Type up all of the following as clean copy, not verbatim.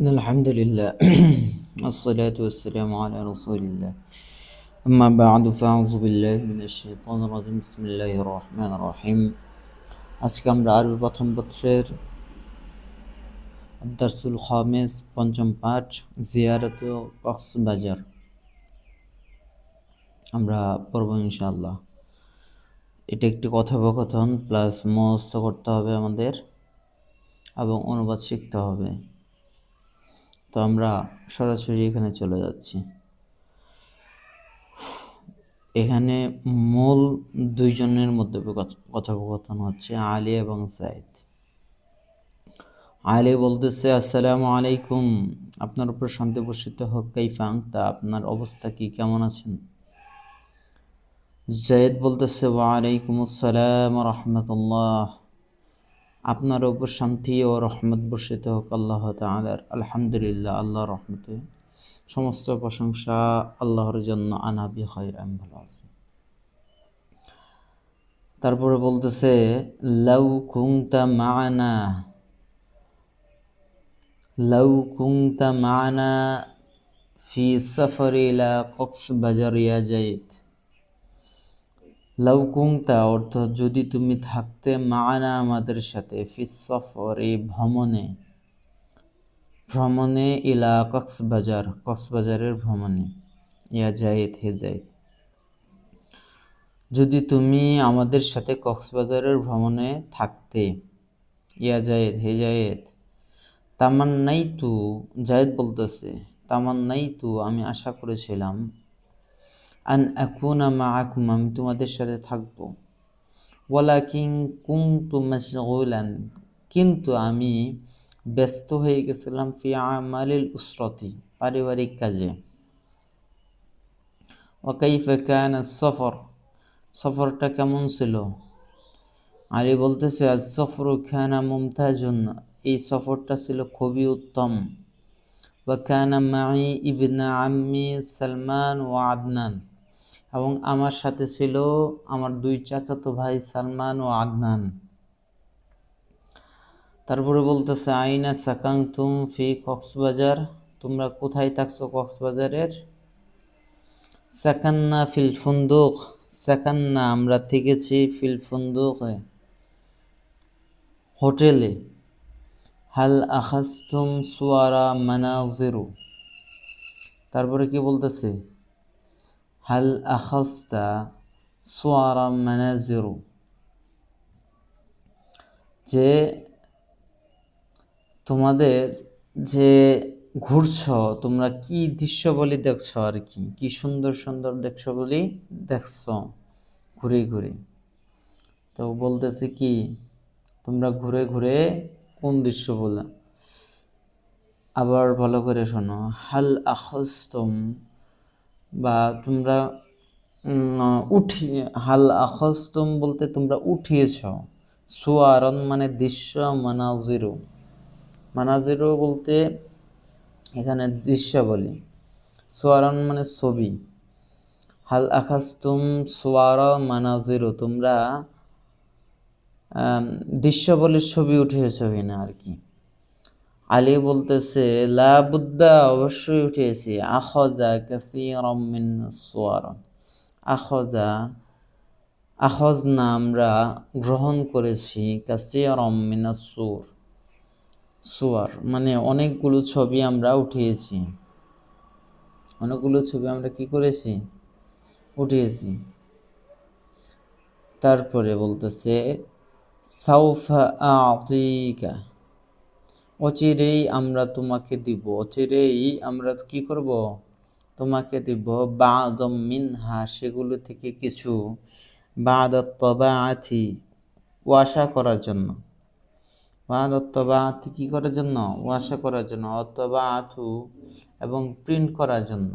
الحمد لله والصلاة والسلام على رسول الله أما بعد فأعوذ بالله من الشيطان الرجيم بسم الله الرحمن الرحيم আজকে আমরা আরবি প্রথম পত্রের দারসুল খামিস পঞ্চম পাঠ জিয়ারত কক্সবাজার আমরা পড়ব ইনশাআল্লাহ। এটা একটি কথোপকথন প্লাস মুখস্থ করতে হবে আমাদের এবং অনুবাদ শিখতে হবে। তো আমরা সরাসরি এখানে চলে যাচ্ছি। এখানে মূল দুইজনের মধ্যে কথোপকথন হচ্ছে আলী এবং সাইদ। আলী বলতেছে, আসসালামু আলাইকুম, আপনার উপর শান্তি বর্ষিত হোক, কাইফা আনতা, আপনার অবস্থা কি, কেমন আছেন? জায়েদ বলতেছে, ওয়া আলাইকুম আসসালাম ওয়া রাহমাতুল্লাহ, আপনার উপর শান্তি ও রহমত বর্ষিত হোক আল্লাহ তাআলার। আলহামদুলিল্লাহ, আল্লাহর রহমতে সমস্ত প্রশংসা আল্লাহর জন্য। আনা বিখাইর, আমি ভালো আছি। তারপরে বলতেছে, লাউ কুনতা মা'ানা, লাউ কুনতা মা'ানা ফি সফর ইলা কক্সবাজার ইয়া জায়েদ। লাউ কুনতা অর্থ যদি তুমি থাকতে, মা'ানা আমাদের সাথে, ফি সফর এই ভ্রমণে, ভ্রমণে, ইলা কক্সবাজার কক্সবাজারের ভ্রমণে, ইয়া জায়েদ হে জায়েদ, যদি তুমি আমাদের সাথে কক্সবাজারের ভ্রমণে থাকতে, ইয়া জায়েদ হে জায়েদ, তামান্নাইতু, জায়েদ বলতেছে, তামান্নাইতু আমি আশা করেছিলাম, আন আকুনা মাআকুম আমি তোমাদের সাথে থাকব, ওয়ালাকিন কুনতু মাশগুলান কিন্তু আমি ব্যস্ত হয়ে গেছিলাম, ফি আমালিল উসরতি পারিবারিক কাজে, ওয়া কাইফা কানা সফর সফরটা কেমন ছিল? আলী বলতেছে, আজ সফর খানা মুমতাজুন এই সফরটা ছিল খুবই উত্তম, ওয়া কানা মাই ইবনা আম্মি সালমান ওয়া আদনান এবং আমার সাথে ছিল আমার দুই চাচাতো ভাই সালমান ও আদনান। তারপরে বলতেছে, আইনা সাকানতুম ফি কক্সবাজার, তোমরা কোথায় থাকছো কক্সবাজারের? সাকান্না ফিল ফুন্দুক, সাকান্না আমরা থেকেছি, ফিল ফুন্দুক হোটেলে, হাল আখাজতুম সুয়ারা মানাজিরু, তারপরে কি বলতেছে, হাল আখাজতা সুয়ারা মানাজিরু, যে তোমাদের যে ঘুরছ তোমরা কি দৃশ্যবলী দেখছো, আর কি কি সুন্দর সুন্দর দেখছো বলি দেখছো ঘুরে ঘুরে। তো বলতেছে কি, তোমরা ঘুরে ঘুরে কোন দৃশ্য বলে, আবার ভালো করে শোনো, হাল আখাজতুম বা তোমরা উঠি, হাল আখাজতুম বলতে তোমরা উঠিয়েছ, সুয়ারন মানে দৃশ্য, মানাজিরু মানাজিরু বলতে এখানে দৃশ্যাবলী, সুয়ারন মানে ছবি, হাল আখাজতুম সুয়ারা মানাজিরু তোমরা দৃশ্যাবলীর ছবি উঠিয়েছ কিনা আর কি। আলী বলতেছে, লা বুদ্দা অবশ্যই উঠিয়েছি, আখজা কাসীরাম মিন সুয়ার, আখজা আখজনা আমরা গ্রহণ করেছি, কাসীরাম মিন সুয়ার মানে অনেকগুলো ছবি আমরা উঠিয়েছি, অনেকগুলো ছবি আমরা কি করেছি, উঠিয়েছি। তারপরে বলতেছে, সাউফা আতিকা অচিরেই আমরা তোমাকে দিব, অচিরেই আমরা কি করব, তোমাকে দিব, বা'দম মিনহা সেগুলো থেকে কিছু, বা'দাত তাবাআতি ওয়াশা করার জন্য, বা'দাত তাবাআতি কি করার জন্য, ওয়াশা করার জন্য, অত্তাবাআতু এবং প্রিন্ট করার জন্য।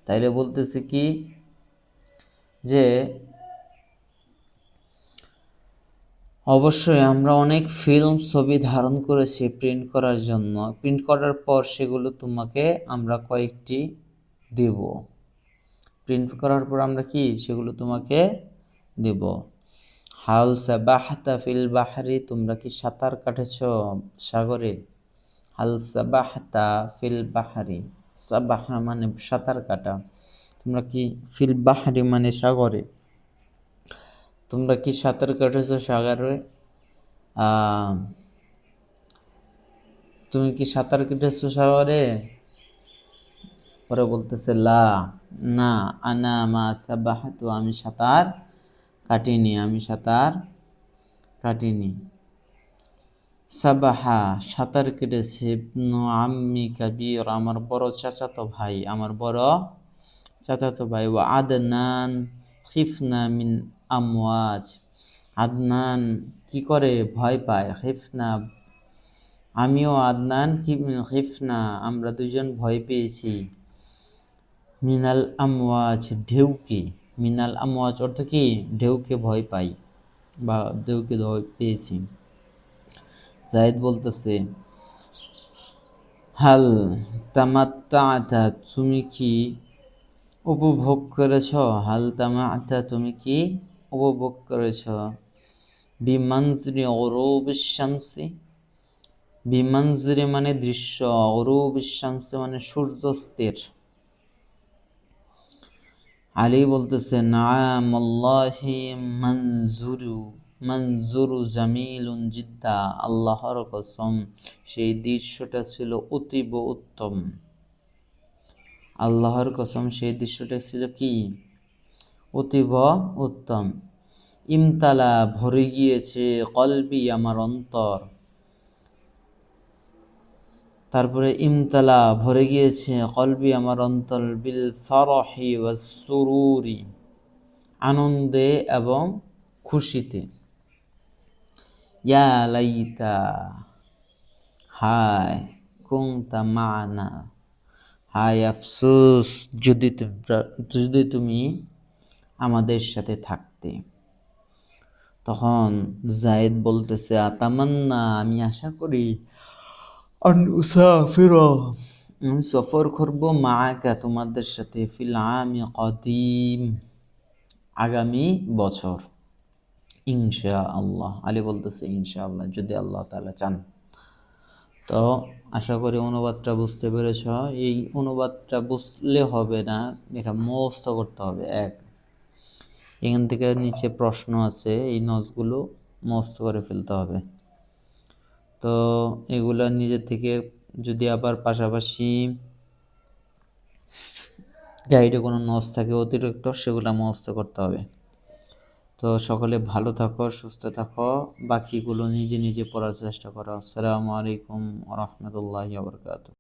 তাইলে বলতেছে কি যে অবশ্যই আমরা অনেক ফিল্ম ছবি ধারণ করেছি প্রিন্ট করার জন্য, প্রিন্ট করার পর সেগুলো তোমাকে আমরা কয়েকটি দেব, প্রিন্ট করার পর আমরা কি সেগুলো তোমাকে দেব। হাল সাবাহতা ফিল বাহরি তোমরা কি সাঁতার কাটেছ সাগরে, হাল সাবাহতা ফিল বাহারি, সাবাহা মানে সাঁতার কাটা, তোমরা কি ফিল বাহারি মানে সাগরে, তোমরা কি সাঁতার কাটেছো সাগরে? তুমি কি সাঁতার কেটেছো সাগরে? পরে বলতেছে লা, না, আনা মা সাবাহাতু, আমি সাঁতার কাটিনি, আমি সাঁতার কাটিনি। সাবাহা সাঁতার কেটেছে, ইবনু আম্মি কাবীর আমার বড় চাচাতো ভাই, আমার বড় চাচাতো ভাই। ওয়া আদনান খিফনা মিন আমওয়াজ, আদনান কি করে? ভয় পায়। খিফনা আমিও, আদনান কি, খিফনা আমরা দুজন ভয় পেয়েছি। মিনাল আমওয়াজ ঢেউকে, মিনাল আমওয়াজ অর্থ কি? ঢেউকে ভয় পাই বা ঢেউকে ভয় পেয়েছি। জায়েদ বলতেছে হাল তামাত্তা'তা, তুমি কি উপভোগ করেছ? হাল তামাত্তা, তুমি কি উপভোগ করেছ? বিমানজিরি গুরুবিশ শামসি, বিমানজিরি মানে দৃশ্য, গুরুবিশ শামসি মানে সূর্যাস্তের। আলী বলতেছে নাআম আল্লাহি মানজুরু, মানজুরু জামিলুন জিদ্দা, আল্লাহর কসম সেই দৃশ্যটা ছিল অতীব উত্তম। আল্লাহর কসম সেই দৃশ্যটা ছিল কি? অতীব উত্তম। ইমতালা ভরে গিয়েছে, কলবি আমার অন্তর, তারপরে ইমতালা ভরে গিয়েছে, কলবি আমার অন্তর, বিল ফারহি ওয়াস সুরুরি আনন্দে এবং খুশিতে। ইয়া লাইতা হায়, কুনতা মা'না হায় আফসোস যদি তুমি আমাদের সাথে থাকতে। তখন জায়েদ বলতেছে আতামান্না আমি আশা করি, আন উসাফিরা আমি সফর করব, মাআকা তোমাদের সাথে, ফিল আমি কদিম আগামী বছর, ইনশাআল্লাহ। আলী বলতেছে ইনশাআল্লাহ, যদি আল্লাহ তাআলা চান। তো আশা করি অনুবাদটা বুঝতে পেরেছ। এই অনুবাদটা বুঝলে হবে না, এটা মুখস্থ করতে হবে। এখান থেকে নিচে প্রশ্ন আছে, এই নোটসগুলো মুখস্থ করে ফেলতে হবে। তো এগুলা নিজে থেকে যদি আবার পাশাপাশি গাইডে কোনো নোটস থাকে অতিরিক্ত, সেগুলো মুখস্থ করতে হবে। তো সকলে ভালো থাকো, সুস্থ থাকো, বাকিগুলো নিজে নিজে পড়ার চেষ্টা করো। আসসালামু আলাইকুম ওয়া রাহমাতুল্লাহি ওয়া বারাকাতুহু।